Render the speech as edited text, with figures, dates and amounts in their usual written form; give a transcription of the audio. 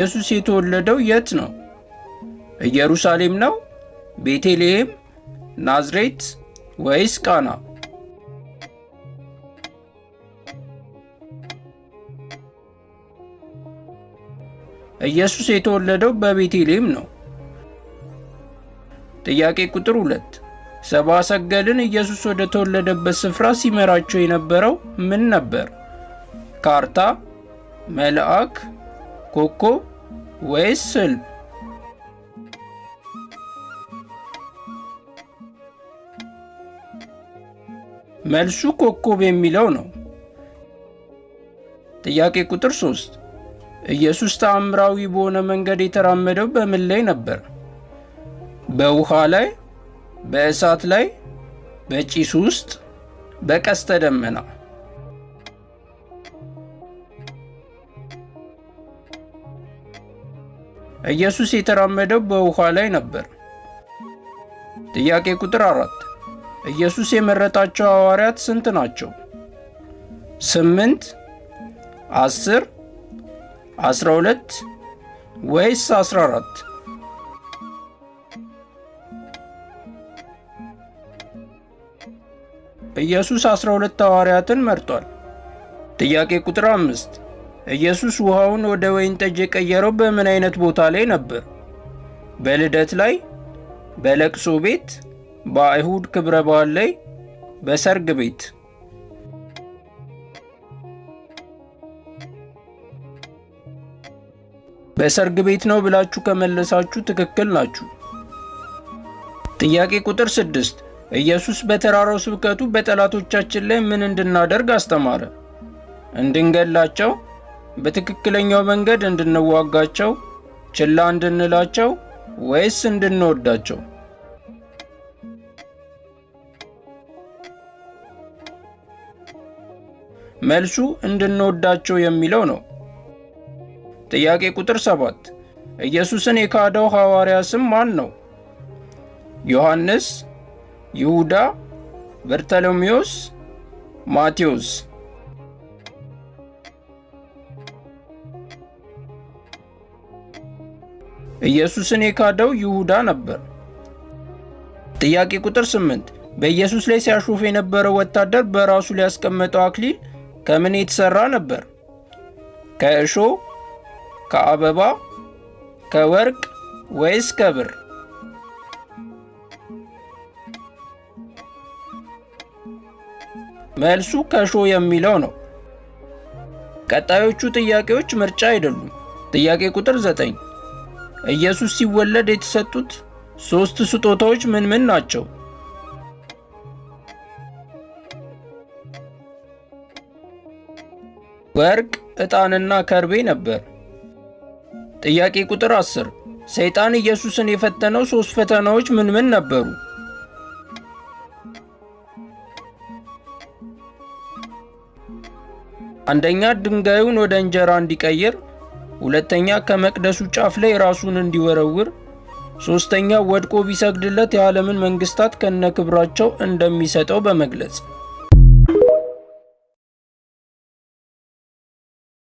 ኢየሱስ የተወለደው የት ነው? ኢየሩሳሌም ነው? ቤተልሔም፣ ናዝሬት ወይስ ቃና? ኢየሱስ የተወለደው በቤተልሔም ነው። ጥያቄ ቁጥር 2 ሰብአ ሰገልን ኢየሱስ ወደ ተወለደበት ስፍራ ሲመራቸው የነበረው ምን ነበር? ካርታ፣ መልአክ፣ ኮከብ ወይስ ስዕል? መልሱ ኮከብ የሚለው ነው። ጥያቄ ቁጥር 3 ኢየሱስ ተአምራዊ በሆነ መንገድ የተራመደው በምን ላይ ነበር? በውሃ ላይ፣ በእሳት ላይ፣ በጭስ ውስጥ፣ በቀስተ ደመና? ኢየሱስ የተራመደው በውሃ ላይ ነበር። ጥያቄ ቁጥር 4 ኢየሱስ የመረጣቸው ሐዋርያት ስንት ናቸው? 8፣ 10፣ 12 ወይስ 14? ኢየሱስ 12 ሐዋርያትን መርጧል። ጥያቄ ቁጥር 5 ኢየሱስ ውሃውን ወደ ወይን ጠጅ የቀየረው በምን አይነት ቦታ ላይ ነበር? በልደት ላይ፣ በለቅሶ ቤት፣ በአይሁድ ክብረ በዓል ላይ፣ በሰርግ ቤት? በሰርግ ቤት ነው ብላችሁ ከመለሳችሁ ትክክል ናችሁ። ጥያቄ ቁጥር 6 ኢየሱስ በተራራው ስብከቱ በጠላቶቻችን ላይ ምን እንድናደርግ አስተማረ? እንድንገላቸው፣ በትክክለኛው መንገድ እንድንዋጋቸው፣ ችላ እንድንላቸው ወይስ እንድንወዳቸው? መልሱ እንድንወዳቸው የሚለው ነው። ጥያቄ ቁጥር 7 ኢየሱስን የካደው ሐዋርያ ስም ማን ነው? ዮሐንስ፣ ይሁዳ፣ በርተሎሜዎስ፣ ማቴዎስ? ኢየሱስን የካደው ይሁዳ ነበር። ጥያቄ ቁጥር 8 በኢየሱስ ላይ ሲያሾፍ የነበረው ወታደር በራሱ ሊያስቀመጠው አክሊል ከምን የተሰራ ነበር? ከእሾህ፣ ከአበባ፣ ከወርቅ ወይስ ከብር? መልሱ ከእሾህ የሚለው ነው። ቀጣዮቹ ጥያቄዎች ምርጫ አይደሉም። ጥያቄ ቁጥር 9 ኢየሱስ ሲወለድ የተሰጡት 3 ስጦታዎች ምን ምን ናቸው? ወርቅ፣ ዕጣንና ከርቤ ነበር። ጥያቄ ቁጥር 10 ሰይጣን ኢየሱስን የፈተነው 3 ፈተናዎች ምን ምን ነበሩ? አንደኛ ድንጋዩን ወደ እንጀራ እንዲቀይር፣ ሁለተኛ ከመቅደሱ ጫፍ ላይ ራሱን እንዲወረውር፣ ሶስተኛ ወድቆ ቢሰግድለት የዓለምን መንግስታት ከነክብራቸው እንደሚሰጠው በመግለጽ